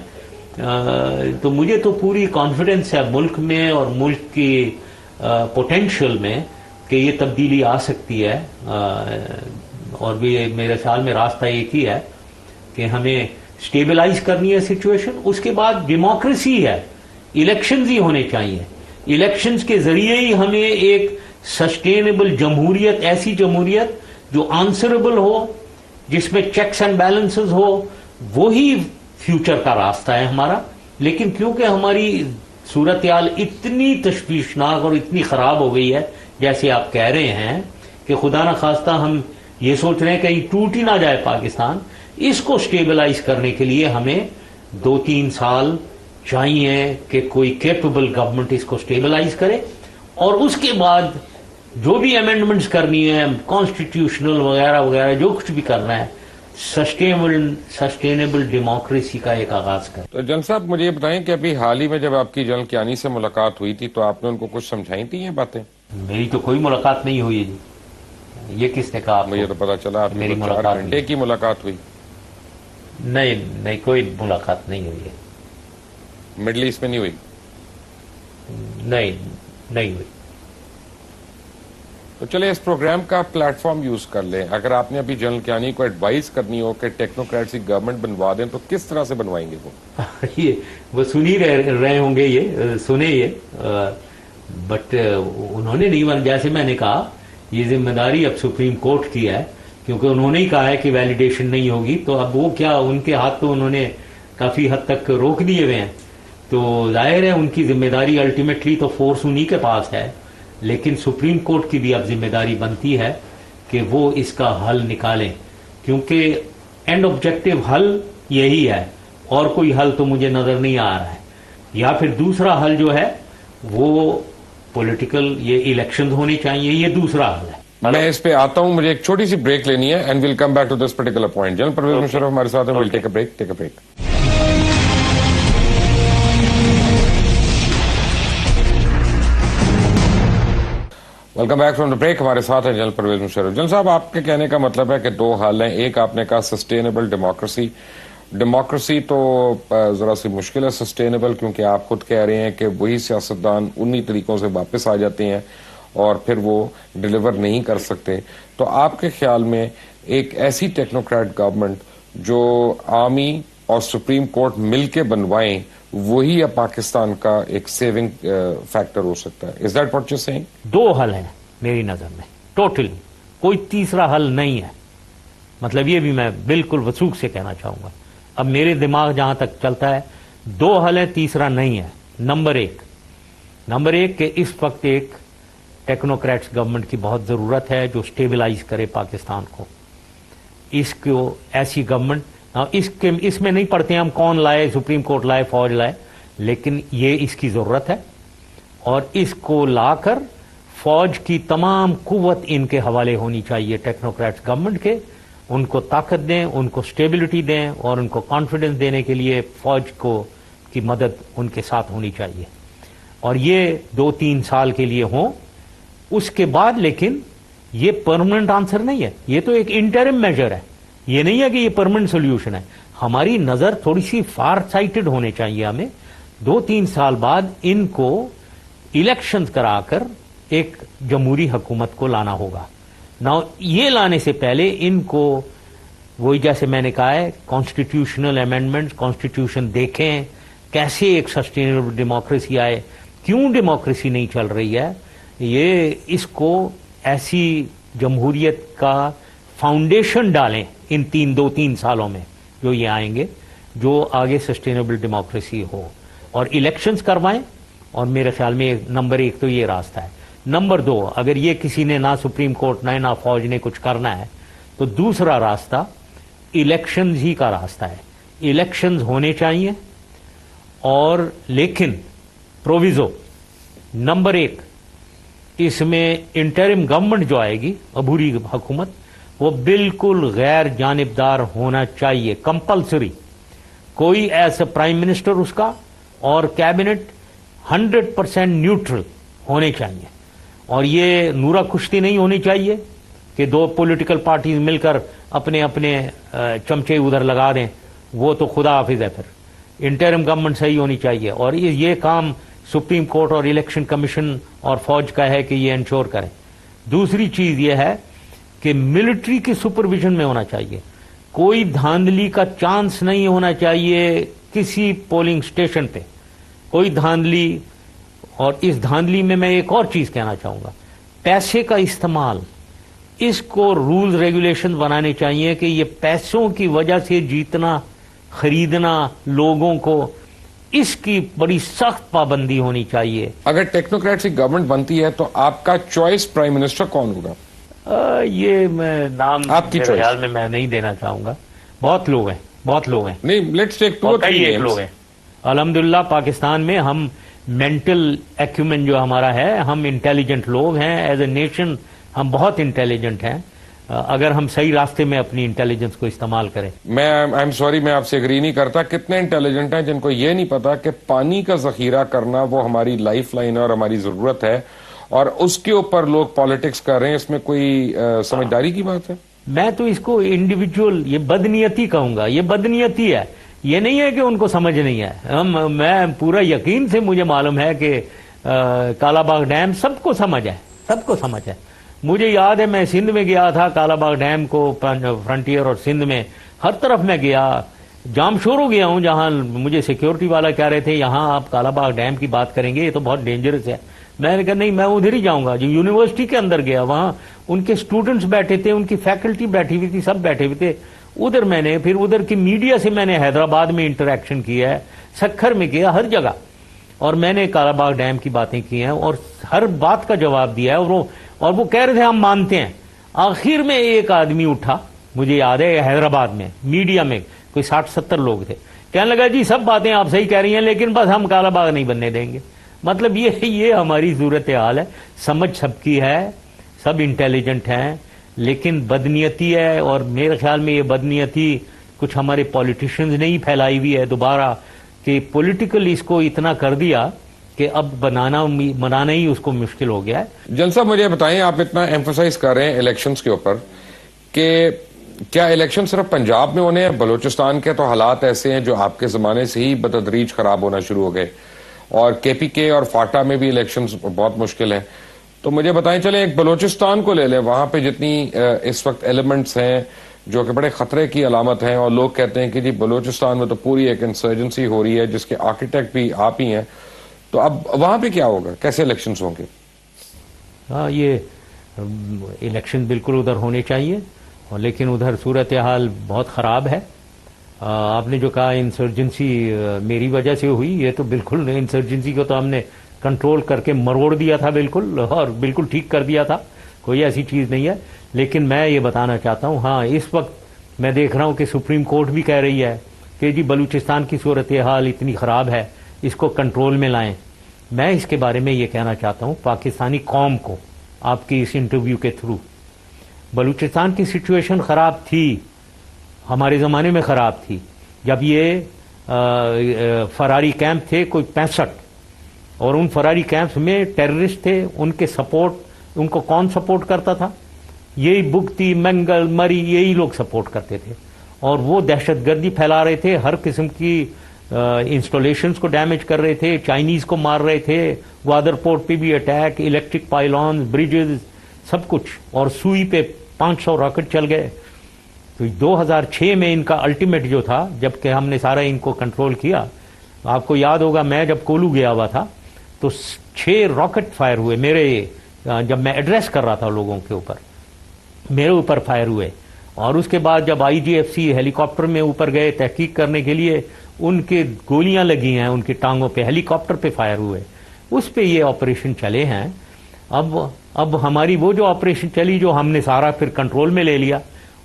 तो मुझे तो पूरी कॉन्फिडेंस है मुल्क में और मुल्क की पोटेंशियल में कि ये तब्दीली आ सकती है। और भी मेरे ख्याल में रास्ता एक ही है कि हमें स्टेबलाइज करनी है सिचुएशन। उसके बाद डेमोक्रेसी है, इलेक्शंस ही होने चाहिए। इलेक्शंस के जरिए ही हमें एक सस्टेनेबल जमहूरियत, ऐसी जमहूरियत जो आंसरेबल हो, जिसमें चेक्स एंड बैलेंसेस हो, वो ही फ्यूचर का रास्ता है हमारा। लेकिन क्योंकि हमारी सूरत हाल इतनी तशवीशनाक और इतनी खराब हो गई है, जैसे आप कह रहे हैं कि खुदा ना खास्ता हम ये सोच रहे हैं कहीं टूट ही ना जाए पाकिस्तान, इसको स्टेबलाइज करने के लिए हमें 2-3 साल चाहिए कि कोई कैपेबल गवर्नमेंट इसको स्टेबलाइज करे, और उसके बाद जो भी अमेंडमेंट्स करनी है, कॉन्स्टिट्यूशनल वगैरह वगैरह, जो कुछ भी करना है, सस्टेनेबल डेमोक्रेसी का एक आगाज करें। तो जनरल साहब मुझे ये बताएं कि अभी हाल ही में जब आपकी जनरल कियानी से मुलाकात हुई थी तो आपने उनको कुछ समझाई थी ये बातें? मेरी तो कोई मुलाकात नहीं हुई जी। ये किसने कहा आपको? मुझे तो पता चला आपकी मेरी 4 मुलाकात घंटे की मुलाकात हुई। नहीं, कोई मुलाकात नहीं हुई है। मिडल ईस्ट में नहीं हुई? नहीं हुई। तो चले इस प्रोग्राम का प्लेटफॉर्म यूज कर लें। अगर आपने अभी जनरल कियानी को एडवाइस करनी हो कि टेक्नोक्रेट्स की गवर्नमेंट बनवा दें तो किस तरह से बनवाएंगे वो? वो सुन ही रहे होंगे, ये सुने ये, बट उन्होंने नहीं बन, जैसे मैंने कहा ये जिम्मेदारी अब सुप्रीम कोर्ट की है, क्योंकि उन्होंने ही कहा है कि वैलिडेशन नहीं होगी। तो अब वो क्या, उनके हाथ तो उन्होंने काफी हद तक रोक दिए हुए हैं, तो जाहिर है उनकी जिम्मेदारी अल्टीमेटली तो फोर्स उन्हीं के पास है। लेकिन सुप्रीम कोर्ट की भी अब जिम्मेदारी बनती है कि वो इसका हल निकालें, क्योंकि एंड ऑब्जेक्टिव हल यही है, और कोई हल तो मुझे नजर नहीं आ रहा है। या फिर दूसरा हल जो है वो पॉलिटिकल, ये इलेक्शन होने चाहिए, ये दूसरा हल है। मैं इस पे आता हूं, मुझे एक छोटी सी ब्रेक लेनी है and will come back to this particular point. General Pervez Musharraf हमारे साथ हैं, will take a break. Welcome back from the break. हमारे साथ है जनरल परवेज मुशर्रफ। जनरल साहब, आपके कहने का मतलब है कि 2 हाल हैं। एक आपने कहा सस्टेनेबल डेमोक्रेसी तो जरा सी मुश्किल है सस्टेनेबल, क्योंकि आप खुद कह रहे हैं कि वही सियासतदान उन्हीं तरीकों से वापस आ जाते हैं और फिर वो डिलीवर नहीं कर सकते। तो आपके ख्याल में एक ऐसी टेक्नोक्रेट गवर्नमेंट जो आर्मी और सुप्रीम कोर्ट मिलके बनवाएं, वही अब पाकिस्तान का एक सेविंग फैक्टर हो सकता है? Is that what you saying? 2 हल हैं मेरी नजर में, टोटली कोई तीसरा हल नहीं है। मतलब ये भी मैं बिल्कुल वसूख से कहना चाहूंगा, अब मेरे दिमाग जहां तक चलता है 2 हल है, तीसरा नहीं है। नंबर एक कि इस वक्त एक टेक्नोक्रेट्स गवर्नमेंट की बहुत जरूरत है जो स्टेबलाइज करे पाकिस्तान को। इसको ऐसी गवर्नमेंट, इसमें नहीं पढ़ते हम कौन लाए, सुप्रीम कोर्ट लाए, फौज लाए, लेकिन ये इसकी जरूरत है। और इसको लाकर फौज की तमाम कुव्वत इनके हवाले होनी चाहिए टेक्नोक्रेट्स गवर्नमेंट के। उनको ताकत दें, उनको स्टेबिलिटी दें, और उनको कॉन्फिडेंस देने के लिए फौज को की मदद उनके साथ होनी चाहिए। और ये 2-3 साल के लिए हो। उसके बाद लेकिन ये परमानेंट आंसर नहीं है, ये तो एक इंटरिम मेजर है, ये नहीं है कि ये परमानेंट सोल्यूशन है। हमारी नजर थोड़ी सी फार साइटेड होने चाहिए। हमें 2-3 साल बाद इनको इलेक्शंस कराकर एक जमहूरी हुकूमत को लाना होगा ना। ये लाने से पहले इनको वही, जैसे मैंने कहा है, कॉन्स्टिट्यूशनल अमेंडमेंट्स, कॉन्स्टिट्यूशन देखें, कैसे एक सस्टेनेबल डेमोक्रेसी आए, क्यों डेमोक्रेसी नहीं चल रही है, ये इसको ऐसी जमहूरियत का फाउंडेशन डालें इन 2-3 सालों में जो ये आएंगे, जो आगे सस्टेनेबल डेमोक्रेसी हो, और इलेक्शंस करवाएं। और मेरे ख्याल में नंबर 1 तो ये रास्ता है। नंबर 2, अगर ये किसी ने ना सुप्रीम कोर्ट ना फौज ने कुछ करना है, तो दूसरा रास्ता इलेक्शंस ही का रास्ता है। इलेक्शंस होने चाहिए, और लेकिन प्रोविजो नंबर 1, इसमें इंटरिम गवर्नमेंट जो आएगी, अबूरी हुकूमत, वो बिल्कुल गैर जानिबदार होना चाहिए, कंपल्सरी। कोई ऐसा प्राइम मिनिस्टर उसका और कैबिनेट 100% न्यूट्रल होने चाहिए। और ये नूरा कुश्ती नहीं होनी चाहिए कि 2 पॉलिटिकल पार्टीज मिलकर अपने अपने चमचे उधर लगा दें, वो तो खुदा हाफिज है। फिर इंटरिम गवर्नमेंट सही होनी चाहिए, और ये काम सुप्रीम कोर्ट और इलेक्शन कमीशन और फौज का है कि ये इंश्योर करें। दूसरी चीज ये है कि मिलिट्री की सुपरविजन में होना चाहिए। कोई धांधली का चांस नहीं होना चाहिए किसी पोलिंग स्टेशन पे, कोई धांधली। और इस धांधली में मैं एक और चीज कहना चाहूंगा, पैसे का इस्तेमाल, इसको रूल्स रेगुलेशन बनाने चाहिए कि ये पैसों की वजह से जीतना, खरीदना लोगों को, इसकी बड़ी सख्त पाबंदी होनी चाहिए। अगर टेक्नोक्रेट की गवर्नमेंट बनती है तो आपका चॉइस प्राइम मिनिस्टर कौन होगा? ये मैं नाम आपकी मेरे choice। ख्याल में मैं नहीं देना चाहूंगा। बहुत लोग हैं। नहीं, लेट्स टेक 2 और or 3 कई एक names। लोग हैं। अल्हम्दुलिल्लाह पाकिस्तान में हम मेंटल एक्यूमेन जो हमारा है, हम इंटेलिजेंट लोग हैं। एज ए नेशन हम बहुत इंटेलिजेंट हैं, अगर हम सही रास्ते में अपनी इंटेलिजेंस को इस्तेमाल करें। आई एम सॉरी, मैं आपसे एग्री नहीं करता। कितने इंटेलिजेंट हैं जिनको ये नहीं पता कि पानी का जखीरा करना वो हमारी लाइफ लाइन है और हमारी जरूरत है, और उसके ऊपर लोग पॉलिटिक्स कर रहे हैं। इसमें कोई समझदारी की बात है? मैं तो इसको इंडिविजुअल, ये बदनीयती कहूंगा। ये बदनीयती है, ये नहीं है कि उनको समझ नहीं है। मैं पूरा यकीन से मुझे मालूम है कि कालाबाग डैम सबको समझ है, सबको समझ है। मुझे याद है मैं सिंध में गया था, कालाबाग डैम को फ्रंटियर और सिंध में हर तरफ मैं गया, जामशोरो गया हूं, जहां मुझे सिक्योरिटी वाला कह रहे थे यहां आप कालाबाग डैम की बात करेंगे ये तो बहुत डेंजरस है। मैंने कहा नहीं, मैं उधर ही जाऊंगा। जो यूनिवर्सिटी के अंदर गया, वहां उनके स्टूडेंट्स बैठे थे, उनकी फैकल्टी बैठी हुई थी, सब बैठे हुए थे उधर। मैंने फिर उधर की मीडिया से मैंने हैदराबाद में इंटरेक्शन किया है, सखर में किया, हर जगह, और मैंने कालाबाग डैम की बातें की हैं और हर बात का जवाब दिया है। और वो कह रहे थे हम मानते हैं। आखिर में एक आदमी उठा, मुझे याद है हैदराबाद में मीडिया में कोई 60-70 लोग थे, कहने लगा जी सब बातें आप सही कह रही हैं लेकिन बस हम कालाबाग नहीं बनने देंगे। मतलब ये हमारी सूरत हाल है। समझ सबकी है, सब इंटेलिजेंट हैं, लेकिन बदनीयती है। और मेरे ख्याल में ये बदनीयती कुछ हमारे पॉलिटिशियंस ने ही फैलाई हुई है दोबारा, कि पॉलिटिकल इसको इतना कर दिया कि अब बनाना ही उसको मुश्किल हो गया है। जन साहब मुझे बताएं, आप इतना एम्फोसाइज कर रहे हैं इलेक्शंस के ऊपर, कि क्या इलेक्शन सिर्फ पंजाब में होने हैं? बलूचिस्तान के तो हालात ऐसे हैं जो आपके जमाने से ही बतदरीज खराब होना शुरू हो गए, और केपीके और फाटा में भी इलेक्शंस बहुत मुश्किल है। तो मुझे बताएं, चले एक बलूचिस्तान को ले लें, वहां पे जितनी इस वक्त एलिमेंट्स हैं जो कि बड़े खतरे की अलामत हैं, और लोग कहते हैं कि जी बलूचिस्तान में तो पूरी एक इंसर्जेंसी हो रही है जिसके आर्किटेक्ट भी आप ही हैं, तो अब वहां पे क्या होगा? कैसे इलेक्शंस होंगे? हाँ, ये इलेक्शन बिल्कुल उधर होने चाहिए, और लेकिन उधर सूरत हाल बहुत ख़राब है। आपने जो कहा इंसर्जेंसी मेरी वजह से हुई, ये तो बिल्कुल इंसर्जेंसी को तो हमने कंट्रोल करके मरोड़ दिया था बिल्कुल, और बिल्कुल ठीक कर दिया था, कोई ऐसी चीज़ नहीं है। लेकिन मैं ये बताना चाहता हूँ, हाँ इस वक्त मैं देख रहा हूँ कि सुप्रीम कोर्ट भी कह रही है कि जी बलूचिस्तान की सूरत हाल इतनी ख़राब है, इसको कंट्रोल में लाएं। मैं इसके बारे में ये कहना चाहता हूँ पाकिस्तानी कौम को, आपकी इस इंटरव्यू के थ्रू, बलूचिस्तान की सिचुएशन ख़राब थी, हमारे ज़माने में ख़राब थी, जब ये फरारी कैंप थे कोई 65, और उन फरारी कैंप्स में टेररिस्ट थे, उनके सपोर्ट, उनको कौन सपोर्ट करता था? यही बुगती, मंगल, मरी, यही लोग सपोर्ट करते थे, और वो दहशतगर्दी फैला रहे थे, हर किस्म की इंस्टॉलेशंस को डैमेज कर रहे थे, चाइनीज़ को मार रहे थे, ग्वादर पोर्ट पे भी अटैक, इलेक्ट्रिक पाइलॉन्स, ब्रिजेस, सब कुछ, और सुई पे 500 रॉकेट चल गए। तो 2006 में इनका अल्टीमेट जो था, जबकि हमने सारा इनको कंट्रोल किया, आपको याद होगा मैं जब कोलू गया हुआ था तो 6 रॉकेट फायर हुए मेरे, जब मैं एड्रेस कर रहा था लोगों के ऊपर, मेरे ऊपर फायर हुए। और उसके बाद जब आईजीएफसी हेलीकॉप्टर में ऊपर गए तहकीक करने के लिए, उनके गोलियां लगी हैं उनकी टांगों पे, हेलीकॉप्टर पे फायर हुए, उस पे ये ऑपरेशन चले हैं। अब हमारी वो जो ऑपरेशन चली, जो हमने सारा फिर कंट्रोल में ले लिया,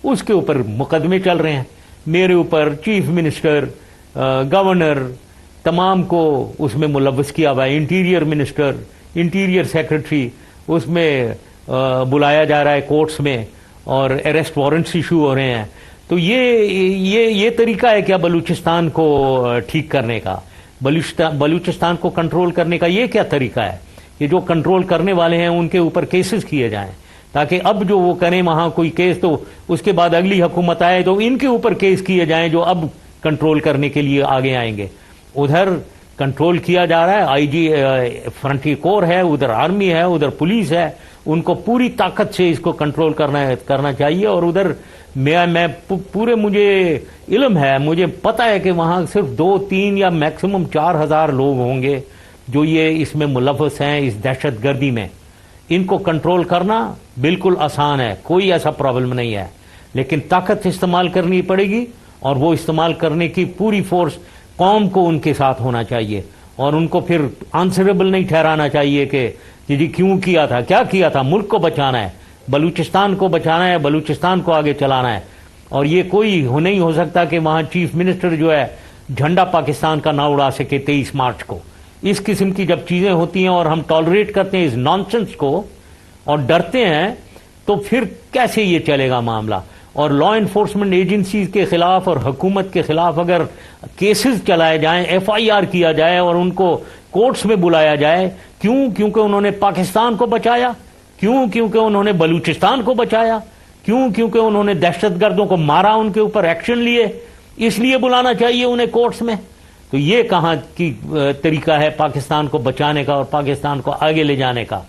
उसके ऊपर मुकदमे चल रहे हैं मेरे ऊपर। चीफ मिनिस्टर, गवर्नर, तमाम को उसमें मुलव्वस किया हुआ है। इंटीरियर मिनिस्टर, इंटीरियर सेक्रेटरी, उसमें बुलाया जा रहा है कोर्ट्स में, और अरेस्ट वारंट्स इशू हो रहे हैं। तो ये तरीका है क्या बलूचिस्तान को ठीक करने का, बलूचिस्तान को कंट्रोल करने का? ये क्या तरीका है कि जो कंट्रोल करने वाले हैं उनके ऊपर केसेस किए जाएं, ताकि अब जो वो करें वहां कोई केस, तो उसके बाद अगली हुकूमत आए तो इनके ऊपर केस किए जाएं जो अब कंट्रोल करने के लिए आगे आएंगे। उधर कंट्रोल किया जा रहा है, आईजी फ्रंटियर कोर है, उधर आर्मी है, उधर पुलिस है, उनको पूरी ताकत से इसको कंट्रोल करना चाहिए। और उधर मैं पूरे, मुझे इल्म है, मुझे पता है कि वहां सिर्फ 2-3 या मैक्सिमम 4,000 लोग होंगे जो ये इसमें मुलव्वस हैं, इस दहशतगर्दी में। इनको कंट्रोल करना बिल्कुल आसान है, कोई ऐसा प्रॉब्लम नहीं है, लेकिन ताकत इस्तेमाल करनी पड़ेगी, और वो इस्तेमाल करने की पूरी फोर्स कौम को उनके साथ होना चाहिए, और उनको फिर आंसरेबल नहीं ठहराना चाहिए कि जी क्यों किया था, क्या किया था। मुल्क को बचाना है, बलूचिस्तान को बचाना है, बलूचिस्तान को आगे चलाना है। और ये कोई नहीं हो सकता कि वहां चीफ मिनिस्टर जो है झंडा पाकिस्तान का ना उड़ा सके 23 मार्च को। इस किस्म की जब चीजें होती हैं और हम टॉलरेट करते हैं इस नॉनसेंस को और डरते हैं, तो फिर कैसे ये चलेगा मामला। और लॉ एनफोर्समेंट एजेंसीज के खिलाफ और हुकूमत के खिलाफ अगर केसेस चलाए जाएं, एफआईआर किया जाए और उनको कोर्ट्स में बुलाया जाए, क्योंकि उन्होंने पाकिस्तान को बचाया, क्योंकि उन्होंने बलूचिस्तान को बचाया, क्योंकि उन्होंने दहशतगर्दों को मारा, उनके ऊपर एक्शन लिए, इसलिए बुलाना चाहिए उन्हें कोर्ट्स में। तो ये कहां की तरीका है पाकिस्तान को बचाने का और पाकिस्तान को आगे ले जाने का।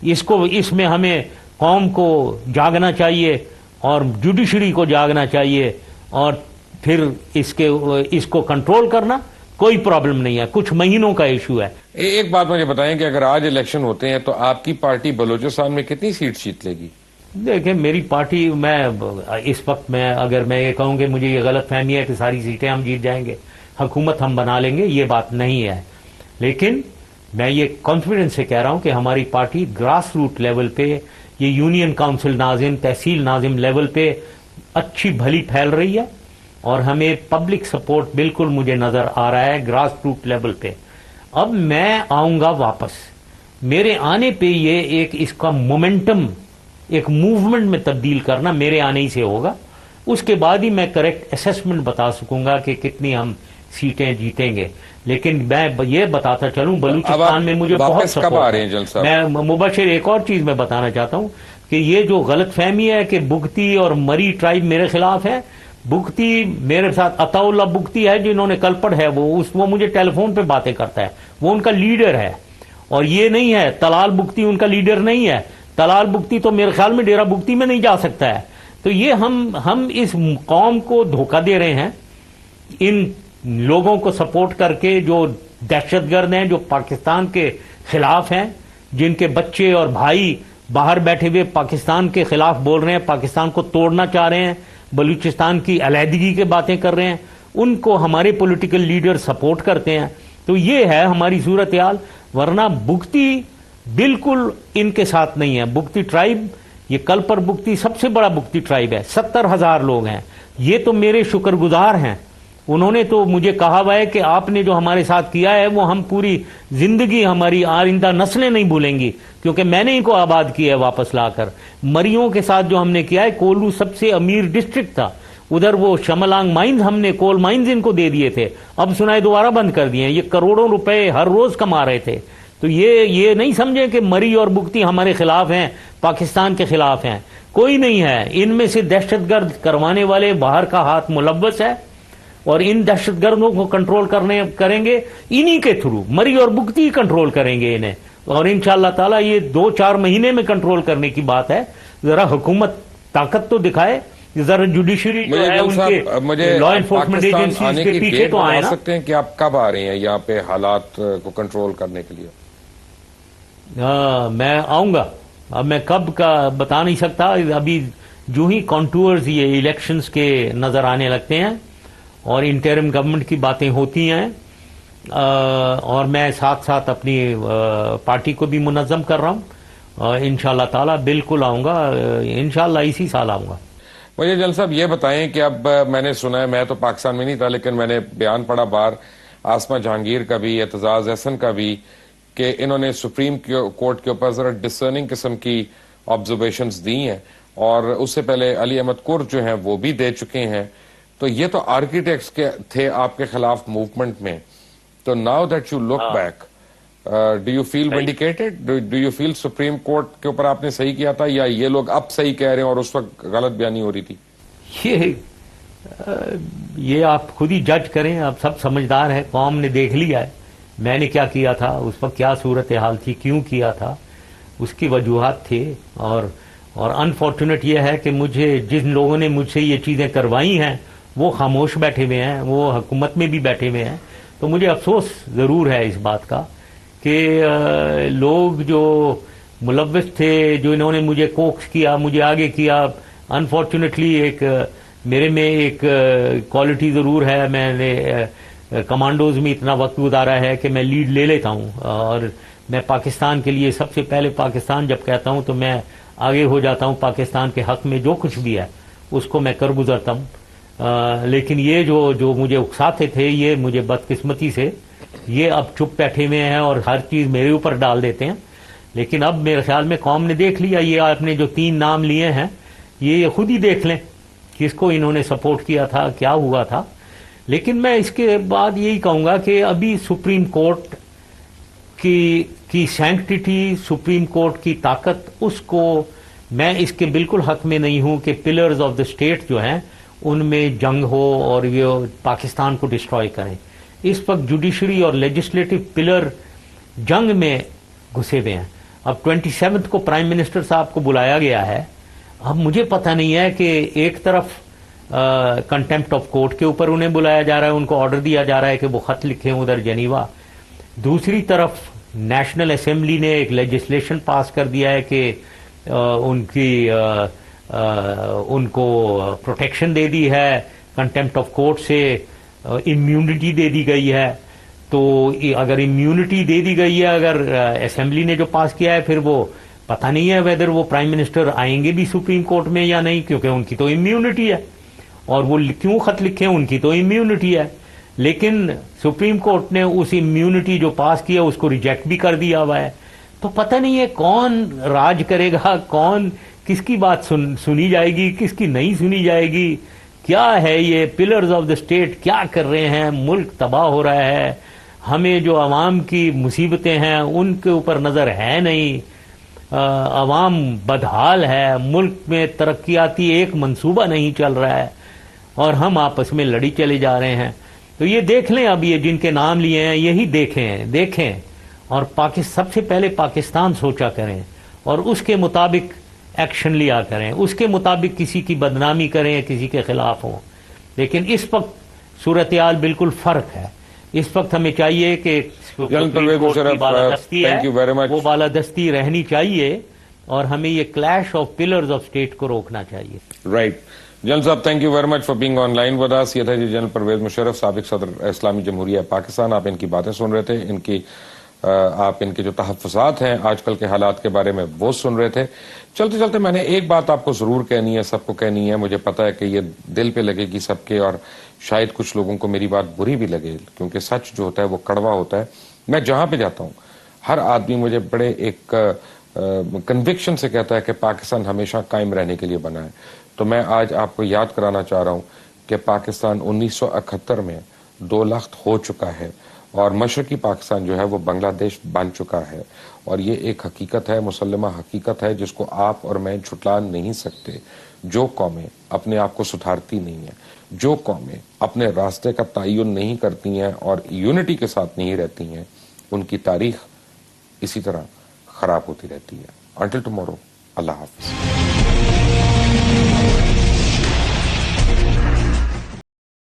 इसमें हमें कौम को जागना चाहिए और जुडिशरी को जागना चाहिए, और फिर इसको कंट्रोल करना कोई प्रॉब्लम नहीं है, कुछ महीनों का इशू है। एक बात मुझे बताएं कि अगर आज इलेक्शन होते हैं तो आपकी पार्टी बलूचिस्तान में कितनी सीट जीत लेगी? देखिए, मेरी पार्टी, मैं इस वक्त अगर मैं ये कहूं कि मुझे ये गलत फहमी है कि सारी सीटें हम जीत जाएंगे, हुकूमत हम बना लेंगे, ये बात नहीं है। लेकिन मैं ये कॉन्फिडेंस से कह रहा हूं कि हमारी पार्टी ग्रास रूट लेवल पे, ये यूनियन काउंसिल नाजिम, तहसील नाजिम लेवल पे अच्छी भली फैल रही है, और हमें पब्लिक सपोर्ट बिल्कुल मुझे नजर आ रहा है ग्रास रूट लेवल पे। अब मैं आऊंगा वापस, मेरे आने पे ये इसका मोमेंटम एक मूवमेंट में तब्दील करना मेरे आने ही से होगा। उसके बाद ही मैं करेक्ट असेसमेंट बता सकूंगा कि कितनी हम सीटें जीतेंगे। लेकिन मैं ये बताता चलूं, बलूचिस्तान में मुझे बहुत सपोर्ट है। मैं मुबशिर एक और चीज मैं बताना चाहता हूं कि ये जो गलत फहमी है कि बुगती और मरी ट्राइब मेरे खिलाफ है, बुगती मेरे साथ अताउल्ला बुगती है, जिन्होंने कलपड़ है, वो मुझे टेलीफोन पे बातें करता है, वो उनका लीडर है। और ये नहीं है, तलाल बुगती उनका लीडर नहीं है। तलाल बुगती तो मेरे ख्याल में डेरा बुगती में नहीं जा सकता है। तो ये हम इस कौम को धोखा दे रहे हैं, इन लोगों को सपोर्ट करके जो दहशतगर्द हैं, जो पाकिस्तान के खिलाफ हैं, जिनके बच्चे और भाई बाहर बैठे हुए पाकिस्तान के खिलाफ बोल रहे हैं, पाकिस्तान को तोड़ना चाह रहे हैं, बलूचिस्तान की अलहदगी की बातें कर रहे हैं, उनको हमारे पॉलिटिकल लीडर सपोर्ट करते हैं। तो ये है हमारी सूरत हाल। वरना बुगती बिल्कुल इनके साथ नहीं है। बुगती ट्राइब, ये कलपर बुगती सबसे बड़ा बुगती ट्राइब है, 70,000 लोग हैं। ये तो मेरे शुक्रगुजार हैं, उन्होंने तो मुझे कहा हुआ है कि आपने जो हमारे साथ किया है वो हम पूरी जिंदगी, हमारी आइंदा नस्लें नहीं भूलेंगी, क्योंकि मैंने इनको आबाद किया है वापस लाकर। मरियों के साथ जो हमने किया है, कोल्लू सबसे अमीर डिस्ट्रिक्ट था, उधर वो शमलांग माइंस, हमने कोल माइंस इनको दे दिए थे, अब सुनाए दोबारा बंद कर दिए। ये करोड़ों रुपए हर रोज कमा रहे थे। तो ये नहीं समझे कि मरी और बुगती हमारे खिलाफ हैं, पाकिस्तान के खिलाफ हैं। कोई नहीं है। इनमें से दहशतगर्द करवाने वाले बाहर का हाथ मुलव्वस है, और इन दहशतगर्दों को कंट्रोल करेंगे इन्हीं के थ्रू, मरी और बुगती कंट्रोल करेंगे इन्हें। और इंशाअल्लाह ताला ये 2-4 महीने में कंट्रोल करने की बात है। जरा हुकूमत ताकत तो दिखाए, जरा जुडिशरी जो है उनके लॉ एनफोर्समेंट एजेंसीज के पीछे तो आए ना। सकते हैं कि आप कब आ रहे हैं यहाँ पे हालात को कंट्रोल करने के लिए? मैं आऊंगा। अब मैं कब का बता नहीं सकता, अभी जो ही कॉन्टूर्स ये इलेक्शंस के नजर आने लगते हैं और इंटरिम गवर्नमेंट की बातें होती हैं, और मैं साथ साथ अपनी पार्टी को भी मुनज़्ज़म कर रहा हूँ, इंशाअल्लाह ताला बिल्कुल आऊंगा, इंशाअल्लाह इसी साल आऊंगा। मुझे जल साहब ये बताएं कि अब मैंने सुना है, मैं तो पाकिस्तान में नहीं था लेकिन मैंने बयान पढ़ा बाहर आसमा जहांगीर का भी, एतजाज एहसन का भी, कि इन्होंने सुप्रीम कोर्ट के ऊपर जरा डिसर्निंग किस्म की ऑब्जर्वेशंस दी हैं, और उससे पहले अली अहमद कुर जो हैं वो भी दे चुके हैं। तो ये तो आर्किटेक्ट्स के थे आपके खिलाफ मूवमेंट में। तो now that you look back, do you feel vindicated? Do you feel supreme court के ऊपर आपने सही किया था, या ये लोग अब सही कह रहे हैं और उस वक्त गलत बयानी हो रही थी? ये आप खुद ही जज करें, आप सब समझदार हैं, कौम ने देख लिया है मैंने क्या किया था, उस वक्त क्या सूरत हाल थी, क्यों किया था, उसकी वजूहात थे। और अनफॉर्चुनेट ये है कि मुझे जिन लोगों ने मुझसे ये चीज़ें करवाई हैं वो खामोश बैठे हुए हैं, वो हुकूमत में भी बैठे हुए हैं। तो मुझे अफसोस ज़रूर है इस बात का कि लोग जो मुलव्वस थे, जो इन्होंने मुझे कोक्स किया, मुझे आगे किया, अनफॉर्चुनेटली एक मेरे में एक क्वालिटी ज़रूर है, मैंने कमांडोज में इतना वक्त गुजारा है कि मैं लीड ले लेता हूँ, और मैं पाकिस्तान के लिए सबसे पहले पाकिस्तान जब कहता हूँ तो मैं आगे हो जाता हूँ, पाकिस्तान के हक में जो कुछ भी है उसको मैं कर गुजरता हूँ। लेकिन ये जो मुझे उकसाते थे, ये मुझे बदकिस्मती से ये अब चुप बैठे हुए हैं और हर चीज़ मेरे ऊपर डाल देते हैं। लेकिन अब मेरे ख्याल में कौम ने देख लिया, ये आपने जो 3 नाम लिए हैं ये खुद ही देख लें किसको इन्होंने सपोर्ट किया था, क्या हुआ था। लेकिन मैं इसके बाद यही कहूँगा कि अभी सुप्रीम कोर्ट की सैंक्टिटी, सुप्रीम कोर्ट की ताकत, उसको मैं इसके बिल्कुल हक में नहीं हूं कि पिलर्स ऑफ द स्टेट जो हैं उनमें जंग हो और ये पाकिस्तान को डिस्ट्रॉय करें। इस वक्त जुडिशरी और लेजिस्लेटिव पिलर जंग में घुसे हुए हैं। अब 27 को प्राइम मिनिस्टर साहब को बुलाया गया है। अब मुझे पता नहीं है कि एक तरफ कंटेम्प्ट ऑफ कोर्ट के ऊपर उन्हें बुलाया जा रहा है, उनको ऑर्डर दिया जा रहा है कि वो खत लिखें उधर जेनीवा, दूसरी तरफ नेशनल असेंबली ने एक लेजिस्लेशन पास कर दिया है कि उनको प्रोटेक्शन दे दी है, कंटेम्प्ट ऑफ कोर्ट से इम्यूनिटी दे दी गई है। तो अगर इम्यूनिटी दे दी गई है, अगर असेंबली ने जो पास किया है, फिर वो पता नहीं है वेदर वो प्राइम मिनिस्टर आएंगे भी सुप्रीम कोर्ट में या नहीं, क्योंकि उनकी तो इम्यूनिटी है, और वो क्यों खत लिखे, उनकी तो इम्यूनिटी है। लेकिन सुप्रीम कोर्ट ने उस इम्यूनिटी जो पास किया उसको रिजेक्ट भी कर दिया हुआ है। तो पता नहीं है कौन राज करेगा, कौन किसकी बात सुनी जाएगी, किसकी नहीं सुनी जाएगी, क्या है ये पिलर्स ऑफ द स्टेट क्या कर रहे हैं, मुल्क तबाह हो रहा है, हमें जो अवाम की मुसीबतें हैं उनके ऊपर नजर है नहीं, अवाम बदहाल है, मुल्क में तरक्याती एक मंसूबा नहीं चल रहा है और हम आपस में लड़ी चले जा रहे हैं। तो ये देख लें, अब ये जिनके नाम लिए हैं यही देखें और सबसे पहले पाकिस्तान सोचा करें और उसके मुताबिक एक्शन लिया करें, उसके मुताबिक किसी की बदनामी करें, किसी के खिलाफ हो। लेकिन इस वक्त सूरत हाल बिल्कुल फर्क है। इस वक्त हमें चाहिए कि बालादस्ती है, वो बालादस्ती रहनी चाहिए और हमें ये clash of pillars of state को रोकना चाहिए। राइट जनरल साहब, thank you very much for being online with us. ये थे जी जनरल परवेज मुशर्रफ, साबिक सदर इस्लामी जमहूरिया पाकिस्तान। आप इनकी बातें सुन रहे थे, आप इनके जो तहफ़्फ़ुज़ात हैं आजकल के हालात के बारे में वो सुन रहे थे। चलते चलते मैंने एक बात आपको जरूर कहनी है, सबको कहनी है। मुझे पता है कि ये दिल पे लगेगी सबके और शायद कुछ लोगों को मेरी बात बुरी भी लगे, क्योंकि सच जो होता है वो कड़वा होता है। मैं जहां पे जाता हूं हर आदमी मुझे बड़े एक कन्विक्शन से कहता है कि पाकिस्तान हमेशा कायम रहने के लिए बना है। तो मैं आज आपको याद कराना चाह रहा हूं कि पाकिस्तान 1971 में 2 लाख हो चुका है और मशरकी पाकिस्तान जो है वो बांग्लादेश बन चुका है। और ये एक हकीकत है, मुसल्लमा हकीकत है, जिसको आप और मैं झुटला नहीं सकते। जो कौमें अपने आप को सुधारती नहीं है, जो कौमें अपने रास्ते का तयन नहीं करती हैं और यूनिटी के साथ नहीं रहती हैं, उनकी तारीख इसी तरह खराब होती रहती है। अंटिल टुमारो, अल्लाह हाफिज।